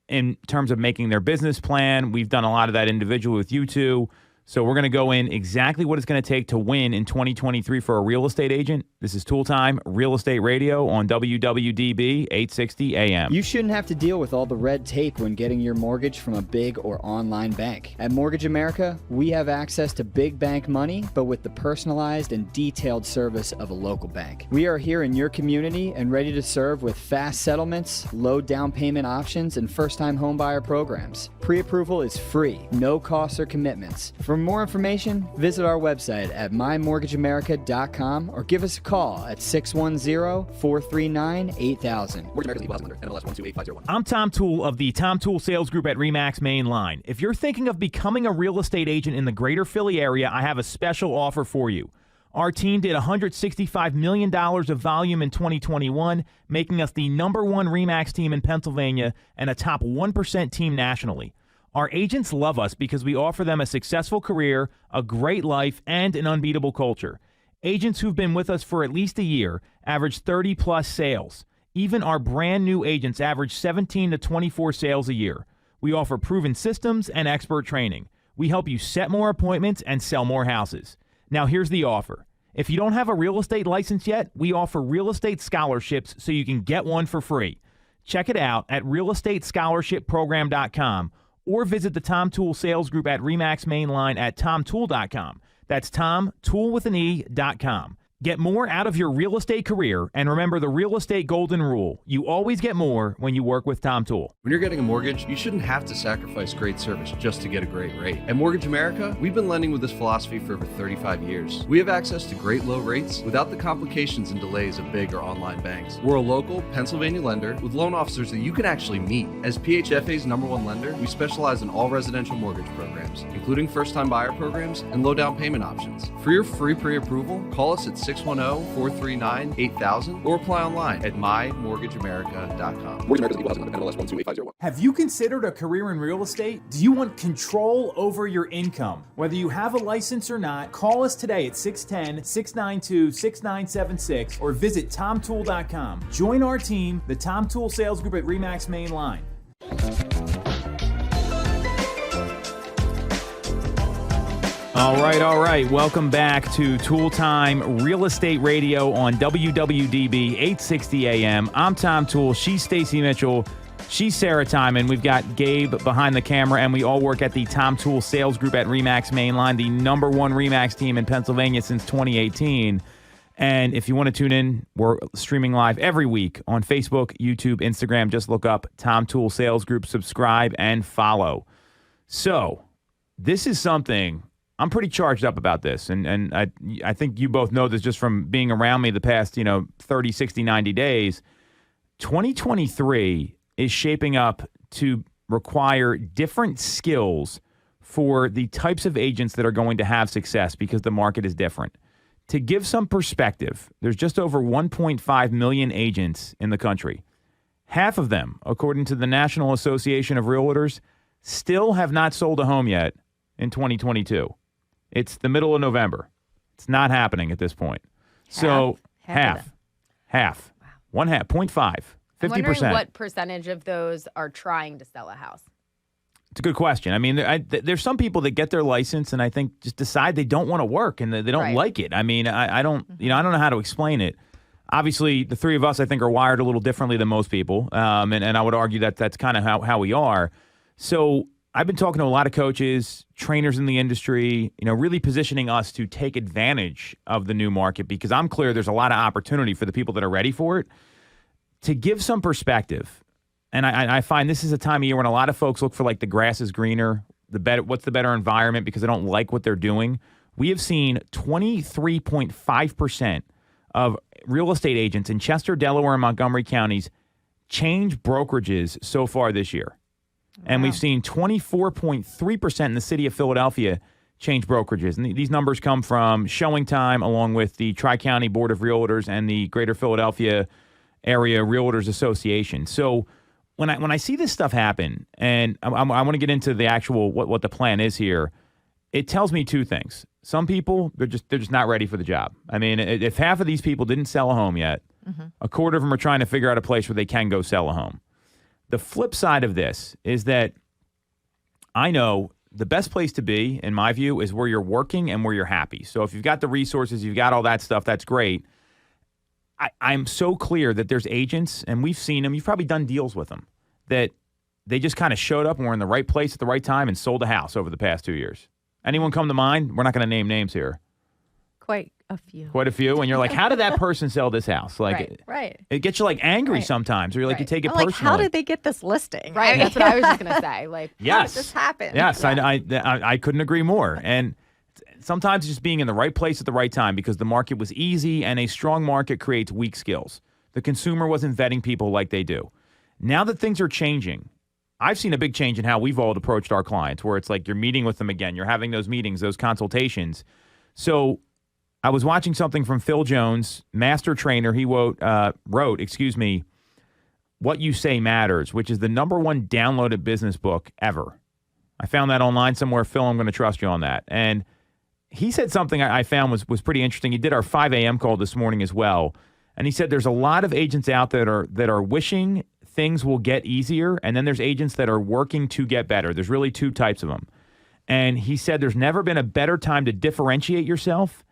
in terms of making their business plan. We've done a lot of that individually with you two. So we're going to go in exactly what it's going to take to win in 2023 for a real estate agent. This is Tool Time Real Estate Radio on WWDB 860 AM. You shouldn't have to deal with all the red tape when getting your mortgage from a big or online bank. At Mortgage America, we have access to big bank money, but with the personalized and detailed service of a local bank. We are here in your community and ready to serve with fast settlements, low down payment options, and first-time homebuyer programs. Pre-approval is free, no costs or commitments. For more information, visit our website at mymortgageamerica.com or give us a call at 610-439-8000. Mortgage America's equal housing lender, NMLS 128501. I'm Tom Toole of the Tom Toole Sales Group at RE/MAX Main Line. If you're thinking of becoming a real estate agent in the greater Philly area, I have a special offer for you. Our team did $165 million of volume in 2021, making us the #1 RE/MAX team in Pennsylvania and a top 1% team nationally. Our agents love us because we offer them a successful career, a great life, and an unbeatable culture. Agents who've been with us for at least a year average 30-plus sales. Even our brand new agents average 17 to 24 sales a year. We offer proven systems and expert training. We help you set more appointments and sell more houses. Now here's the offer. If you don't have a real estate license yet, we offer real estate scholarships so you can get one for free. Check it out at realestatescholarshipprogram.com or visit the Tom Toole Sales Group at RE/MAX Main Line at tomtoole.com. That's tomtoole.com. Get more out of your real estate career, and remember the real estate golden rule. You always get more when you work with Tom Toole. When you're getting a mortgage, you shouldn't have to sacrifice great service just to get a great rate. At Mortgage America, we've been lending with this philosophy for over 35 years. We have access to great low rates without the complications and delays of big or online banks. We're a local Pennsylvania lender with loan officers that you can actually meet. As PHFA's #1 lender, we specialize in all residential mortgage programs, including first-time buyer programs and low down payment options. For your free pre-approval, call us at 610-439-8000 or apply online at mymortgageamerica.com. Mortgage America's equal housing lender, NMLS 128501. Have you considered a career in real estate? Do you want control over your income? Whether you have a license or not, call us today at 610-692-6976 or visit tomtoole.com. Join our team, the Tom Toole Sales Group at RE/MAX Main Line. All right. Welcome back to Tool Time Real Estate Radio on WWDB 860 AM. I'm Tom Toole. She's Stacey Mitchell. She's Sarah Tymon. We've got Gabe behind the camera, and we all work at the Tom Toole Sales Group at RE/MAX Main Line, the #1 RE/MAX team in Pennsylvania since 2018. And if you want to tune in, we're streaming live every week on Facebook, YouTube, Instagram. Just look up Tom Toole Sales Group, subscribe, and follow. So this is something I'm pretty charged up about this. And I think you both know this just from being around me the past, 30, 60, 90 days. 2023 is shaping up to require different skills for the types of agents that are going to have success because the market is different. To give some perspective, there's just over 1.5 million agents in the country. Half of them, according to the National Association of Realtors, still have not sold a home yet in 2022. It's the middle of November. It's not happening at this point. So half. Wow. 0.5, 50%. I'm wondering what percentage of those are trying to sell a house. It's a good question. I mean, there's some people that get their license and I think just decide they don't want to work and they don't like it. I mean, I don't, I don't know how to explain it. Obviously, the three of us, I think, are wired a little differently than most people, and I would argue that that's kind of how we are. So I've been talking to a lot of coaches, trainers in the industry, really positioning us to take advantage of the new market because I'm clear there's a lot of opportunity for the people that are ready for it. To give some perspective, and I find this is a time of year when a lot of folks look for like the grass is greener, what's the better environment because they don't like what they're doing. We have seen 23.5% of real estate agents in Chester, Delaware, and Montgomery counties change brokerages so far this year. Wow. And we've seen 24.3% in the city of Philadelphia change brokerages. And these numbers come from Showing Time along with the Tri-County Board of Realtors and the Greater Philadelphia Area Realtors Association. So when I see this stuff happen, and I want to get into the actual what the plan is here, it tells me two things. Some people, they're just not ready for the job. I mean, if half of these people didn't sell a home yet, a quarter of them are trying to figure out a place where they can go sell a home. The flip side of this is that I know the best place to be, in my view, is where you're working and where you're happy. So if you've got the resources, you've got all that stuff, that's great. I'm so clear that there's agents, and we've seen them, you've probably done deals with them, that they just kind of showed up and were in the right place at the right time and sold a house over the past 2 years. Anyone come to mind? We're not going to name names here. Quite a few. Quite a few. And you're like, how did that person sell this house? Like, right. It gets you like angry sometimes, or you're like, you take it I'm personally. like, how did they get this listing? Right. That's what I was just going to say. Like, yes. How did this happen? Yes. Yeah. I couldn't agree more. And sometimes just being in the right place at the right time because the market was easy and a strong market creates weak skills. The consumer wasn't vetting people like they do. Now that things are changing, I've seen a big change in how we've all approached our clients where it's like you're meeting with them again. You're having those meetings, those consultations. So I was watching something from Phil Jones, master trainer. He wrote, What You Say Matters, which is the #1 downloaded business book ever. I found that online somewhere. Phil, I'm going to trust you on that. And he said something I found was pretty interesting. He did our 5 a.m. call this morning as well. And he said there's a lot of agents out there that are wishing things will get easier, and then there's agents that are working to get better. There's really two types of them. And he said there's never been a better time to differentiate yourself,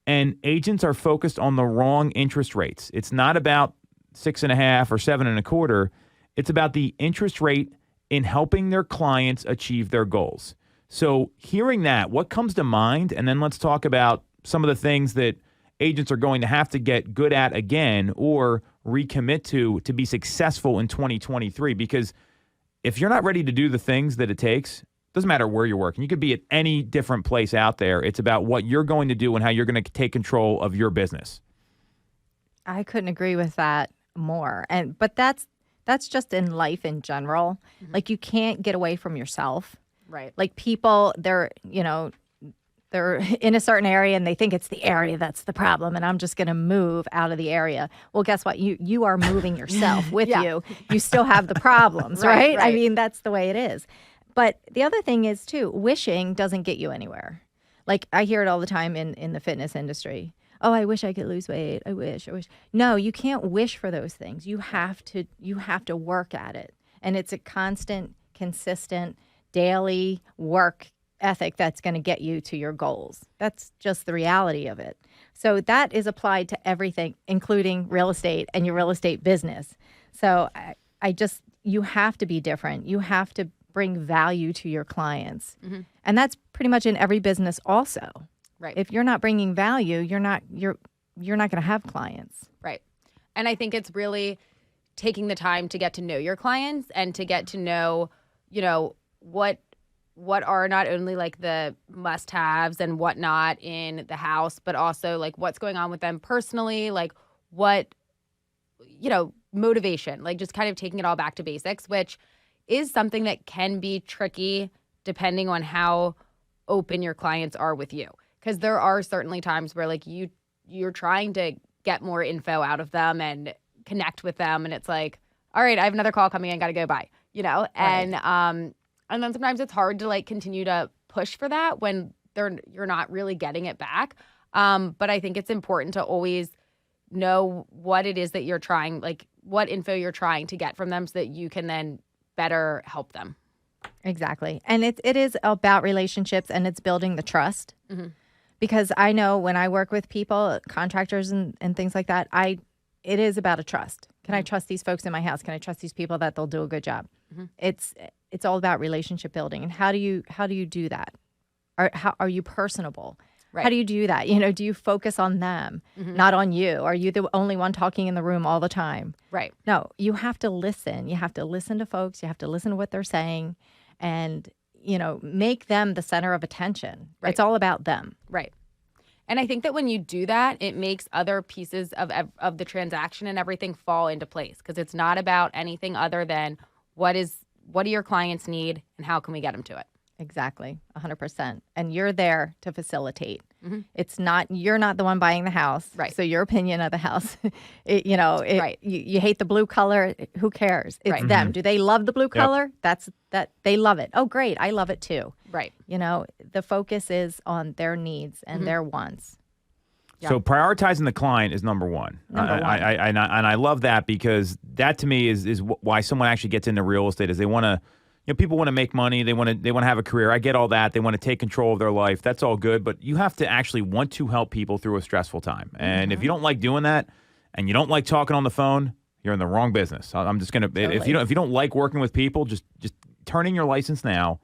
and agents are focused on the wrong interest rates. It's not about 6.5 or 7.25. It's about the interest rate in helping their clients achieve their goals. So hearing that, what comes to mind? And then let's talk about some of the things that agents are going to have to get good at again or recommit to be successful in 2023. Because if you're not ready to do the things that it takes, doesn't matter where you're working. You could be at any different place out there. It's about what you're going to do and how you're going to take control of your business. I couldn't agree with that more. But that's just in life in general. Mm-hmm. Like you can't get away from yourself. Right. Like people, they're in a certain area and they think it's the area that's the problem and I'm just going to move out of the area. Well, guess what? You are moving yourself with you. You still have the problems, right? I mean, that's the way it is. But the other thing is, too, wishing doesn't get you anywhere. Like I hear it all the time in the fitness industry. Oh, I wish I could lose weight. I wish. No, you can't wish for those things. You have to work at it. And it's a constant, consistent, daily work ethic that's going to get you to your goals. That's just the reality of it. So that is applied to everything, including real estate and your real estate business. So you have to be different. You have to bring value to your clients. Mm-hmm. And that's pretty much in every business also. Right. If you're not bringing value, you're not going to have clients. Right. And I think it's really taking the time to get to know your clients and to get to know, what are not only like the must-haves and whatnot in the house, but also like what's going on with them personally, like what, motivation, like just kind of taking it all back to basics, which is something that can be tricky depending on how open your clients are with you. Because there are certainly times where like you're trying to get more info out of them and connect with them, and it's like, all right, I have another call coming in, gotta go, bye. Right. And then sometimes it's hard to like continue to push for that when you're not really getting it back. But I think it's important to always know what it is that you're trying, like what info you're trying to get from them so that you can then better help them. Exactly. And it is about relationships, and it's building the trust. Mm-hmm. Because I know when I work with people, contractors and things like that, it is about a trust. Can I trust these folks in my house? Can I trust these people that they'll do a good job? Mm-hmm. It's all about relationship building. And how do you do that? How are you personable? Right. How do you do that? Do you focus on them, not on you? Are you the only one talking in the room all the time? Right. No, you have to listen. You have to listen to folks. You have to listen to what they're saying, and make them the center of attention. Right. It's all about them. Right. And I think that when you do that, it makes other pieces of the transaction and everything fall into place, because it's not about anything other than what do your clients need and how can we get them to it. Exactly, 100%. And you're there to facilitate. Mm-hmm. You're not the one buying the house. Right. So your opinion of the house, Right. You hate the blue color. Who cares? It's Right. them. Do they love the blue color? That they love it. Oh, great. I love it too. Right. The focus is on their needs and their wants. So prioritizing the client is number one. I love that, because that to me is why someone actually gets into real estate. Is they want to, people want to make money. They want to have a career. I get all that. They want to take control of their life. That's all good. But you have to actually want to help people through a stressful time. And if you don't like doing that, and you don't like talking on the phone, you're in the wrong business. I'm just gonna if you don't like working with people, just turn in your license now.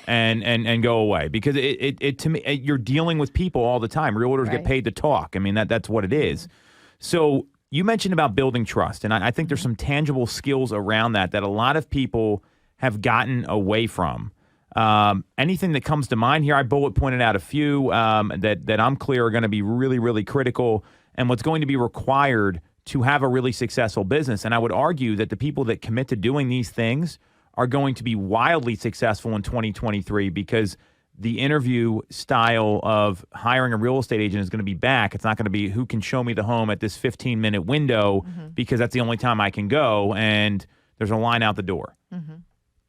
and go away, because it to me, you're dealing with people all the time. Realtors get paid to talk. I mean, that's what it is. So you mentioned about building trust, and I think there's some tangible skills around that a lot of people have gotten away from. Anything that comes to mind here, I bullet pointed out a few that I'm clear are going to be really, really critical, and what's going to be required to have a really successful business. And I would argue that the people that commit to doing these things are going to be wildly successful in 2023, because the interview style of hiring a real estate agent is going to be back. It's not going to be who can show me the home at this 15-minute window, because that's the only time I can go, and there's a line out the door. Mm-hmm.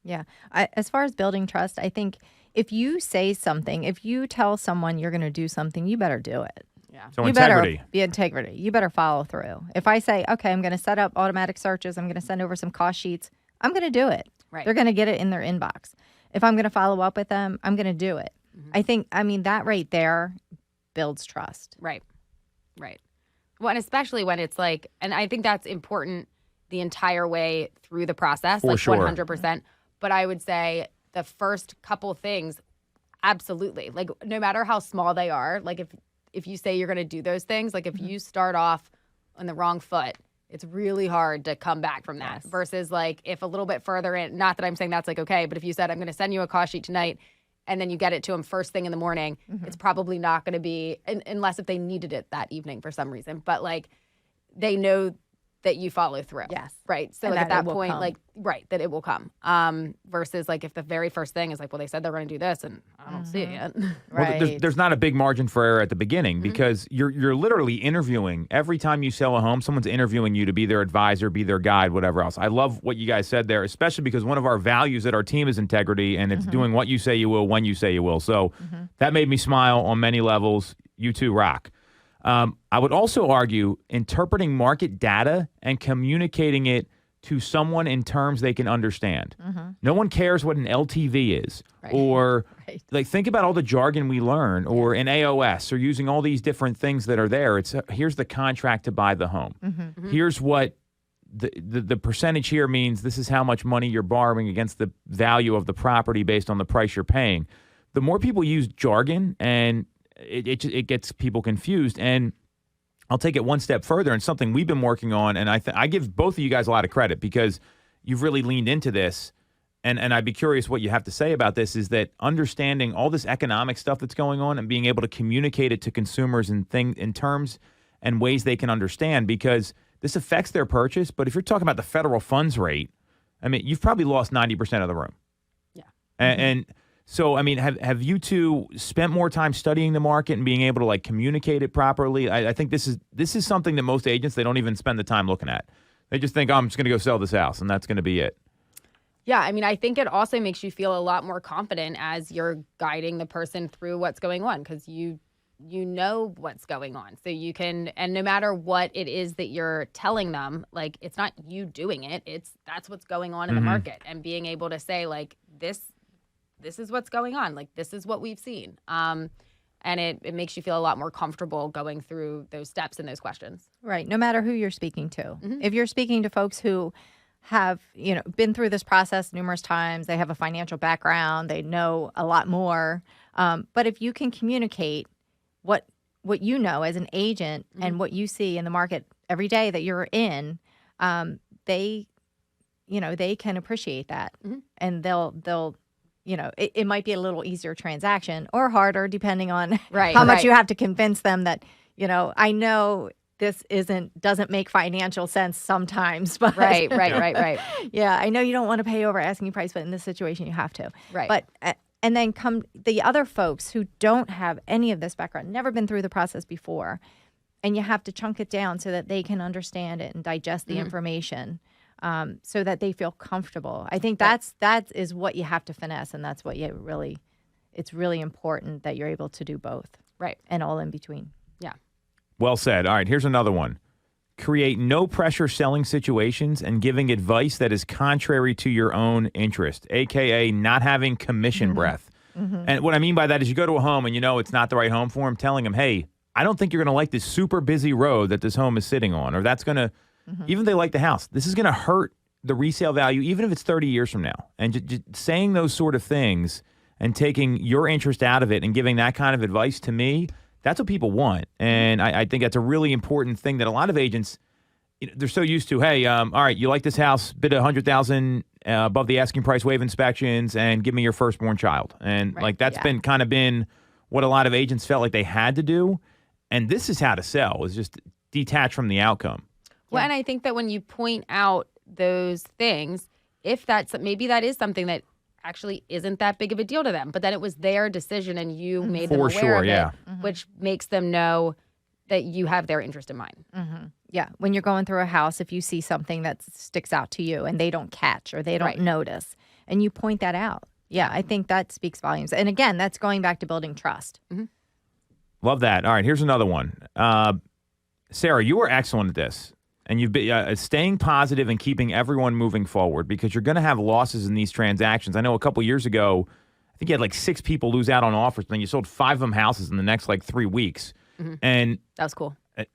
Yeah. As far as building trust, I think if you say something, if you tell someone you're going to do something, you better do it. Yeah. So you integrity. better be integrity. You better follow through. If I say, okay, I'm going to set up automatic searches, I'm going to send over some cost sheets, I'm going to do it. Right. They're going to get it in their inbox. If I'm going to follow up with them, I'm going to do it. That right there builds trust. Right. Right. Well, and especially when it's like, and I think that's important the entire way through the process, For like sure. 100%. But I would say the first couple things, absolutely. Like no matter how small they are, like if you say you're going to do those things, like if you start off on the wrong foot, it's really hard to come back from that. Yes. Versus like if a little bit further in, not that I'm saying that's like okay, but if you said I'm going to send you a cost sheet tonight, and then you get it to them first thing in the morning, it's probably not going to be, unless if they needed it that evening for some reason. But like they know that you follow through. Yes. Right. So And like at that it that will point, come. like, right, that it will come. Versus like if the very first thing is like, well, they said they're going to do this and I don't see it yet. Right. Well, there's not a big margin for error at the beginning, because you're literally interviewing. Every time you sell a home, someone's interviewing you to be their advisor, be their guide, whatever else. I love what you guys said there, especially because one of our values at our team is integrity, and it's doing what you say you will when you say you will. So that made me smile on many levels. You two rock. I would also argue interpreting market data and communicating it to someone in terms they can understand. No one cares what an LTV is, or like think about all the jargon we learn, or in AOS, or using all these different things that are there. It's here's the contract to buy the home. Here's what the percentage here means. This is how much money you're borrowing against the value of the property based on the price you're paying. The more people use jargon, and it gets people confused. And I'll take it one step further, and something we've been working on, and I give both of you guys a lot of credit because you've really leaned into this, and I'd be curious what you have to say about this, is that understanding all this economic stuff that's going on and being able to communicate it to consumers in terms and ways they can understand, because this affects their purchase. But if you're talking about the federal funds rate, I mean, you've probably lost 90% of the room. Yeah. And so, I mean, have you two spent more time studying the market and being able to like communicate it properly? I think this is something that most agents, they don't even spend the time looking at. They just think, oh, I'm just going to go sell this house, and that's going to be it. Yeah, I mean, I think it also makes you feel a lot more confident as you're guiding the person through what's going on, because you know what's going on. So you can, and no matter what it is that you're telling them, like, it's not you doing it, that's what's going on in the market, and being able to say, like, this is what's going on. Like, this is what we've seen. And it makes you feel a lot more comfortable going through those steps and those questions. Right. No matter who you're speaking to. If you're speaking to folks who have, been through this process numerous times, they have a financial background, they know a lot more. But if you can communicate what you know as an agent and what you see in the market every day that you're in, they can appreciate that. And they'll it might be a little easier transaction or harder depending on how much you have to convince them that, I know this doesn't make financial sense sometimes, but Right. yeah, I know you don't want to pay over asking price, but in this situation you have to. Right. But and then come the other folks who don't have any of this background, never been through the process before, and you have to chunk it down so that they can understand it and digest the information. So that they feel comfortable. I think that is what you have to finesse, and that's what it's really important that you're able to do both. Right. And all in between. Yeah. Well said. All right, here's another one. Create no pressure selling situations and giving advice that is contrary to your own interest, a.k.a. not having commission breath. And what I mean by that is you go to a home and it's not the right home for them, telling them, hey, I don't think you're going to like this super busy road that this home is sitting on, or that's going to, even if they like the house, this is going to hurt the resale value, even if it's 30 years from now. And just saying those sort of things and taking your interest out of it and giving that kind of advice, to me, that's what people want. And I think that's a really important thing that a lot of agents, they're so used to, hey, all right, you like this house, bid $100,000 above the asking price, waive inspections, and give me your firstborn child. And that's been what a lot of agents felt like they had to do. And this is how to sell, is just detach from the outcome. Well, and I think that when you point out those things, if maybe that is something that actually isn't that big of a deal to them, but then it was their decision and you made them aware of it, which makes them know that you have their interest in mind. Yeah. When you're going through a house, if you see something that sticks out to you and they don't catch or they don't notice, and you point that out, I think that speaks volumes. And again, that's going back to building trust. Love that. All right, here's another one. Sarah, you were excellent at this. And you've been staying positive and keeping everyone moving forward, because you're going to have losses in these transactions. I know a couple years ago, I think you had like 6 people lose out on offers, and then you sold 5 of them houses in the next like 3 weeks. And that was cool. It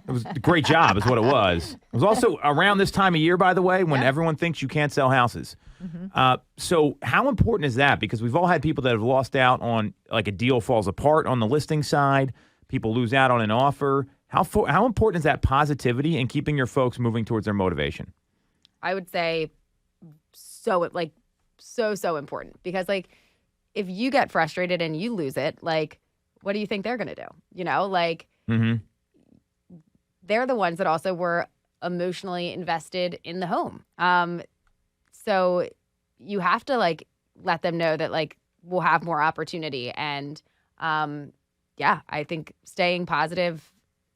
was a great job is what it was. It was also around this time of year, by the way, when everyone thinks you can't sell houses. So how important is that? Because we've all had people that have lost out on, like, a deal falls apart on the listing side. People lose out on an offer. How important is that positivity and keeping your folks moving towards their motivation? I would say so important, because like if you get frustrated and you lose it, like what do you think they're going to do? They're the ones that also were emotionally invested in the home. So you have to like let them know that like we'll have more opportunity. And I think staying positive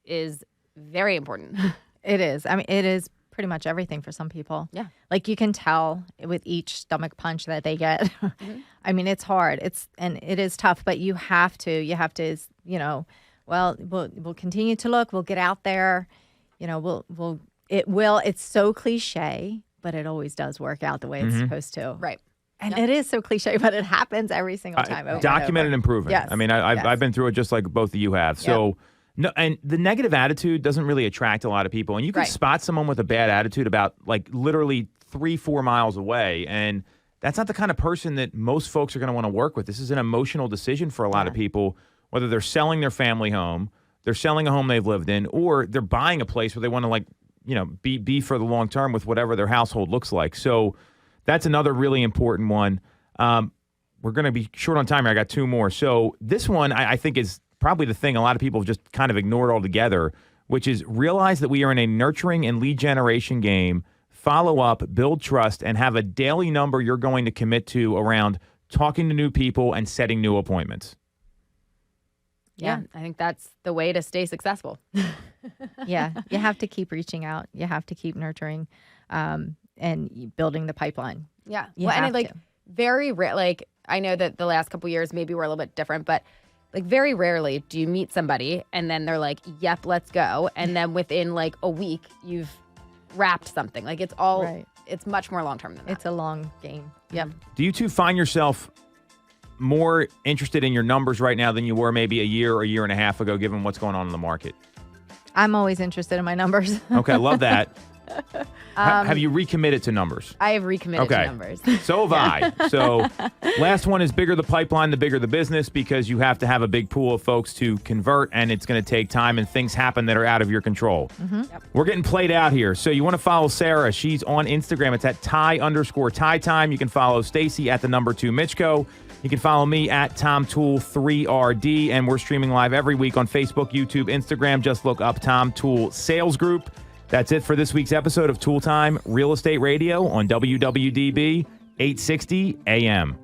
is very important. It is. I mean, it is pretty much everything for some people. Yeah. Like you can tell with each stomach punch that they get. I mean, it's hard. It is tough, but you have to, we'll continue to look, we'll get out there, it's so cliche, but it always does work out the way it's supposed to. Right. And it is so cliche, but it happens every single time. Documented and proven. Yes. I mean, I've been through it just like both of you have. So. No, and the negative attitude doesn't really attract a lot of people. And you can spot someone with a bad attitude about like literally 3-4 miles away. And that's not the kind of person that most folks are going to want to work with. This is an emotional decision for a lot of people, whether they're selling their family home, they're selling a home they've lived in, or they're buying a place where they want to be for the long term with whatever their household looks like. So that's another really important one. We're going to be short on time here. I got two more. So this one I think is probably the thing a lot of people have just kind of ignored altogether, which is realize that we are in a nurturing and lead generation game. Follow up, build trust, and have a daily number you're going to commit to around talking to new people and setting new appointments. Yeah, I think that's the way to stay successful. Yeah, you have to keep reaching out. You have to keep nurturing and building the pipeline. Yeah. You Well, have and like to. very rare, like I know that the last couple years maybe we're a little bit different, but like very rarely do you meet somebody and then they're like, yep, let's go. And then within like a week, you've wrapped something. Like it's all, Right. it's much more long-term than that. It's a long game. Yep. Do you two find yourself more interested in your numbers right now than you were maybe a year or a year and a half ago, given what's going on in the market? I'm always interested in my numbers. Okay, I love that. Have you recommitted to numbers? I have recommitted to numbers. So have I. So last one is bigger the pipeline, the bigger the business, because you have to have a big pool of folks to convert, and it's going to take time, and things happen that are out of your control. Yep. We're getting played out here. So you want to follow Sarah. She's on Instagram. It's at Ty_Ty Time. You can follow Stacey at @2 Mitchko. You can follow me at Tom Toole 3RD, and we're streaming live every week on Facebook, YouTube, Instagram. Just look up Tom Toole Sales Group. That's it for this week's episode of Toole Time Real Estate Radio on WWDB 860 AM.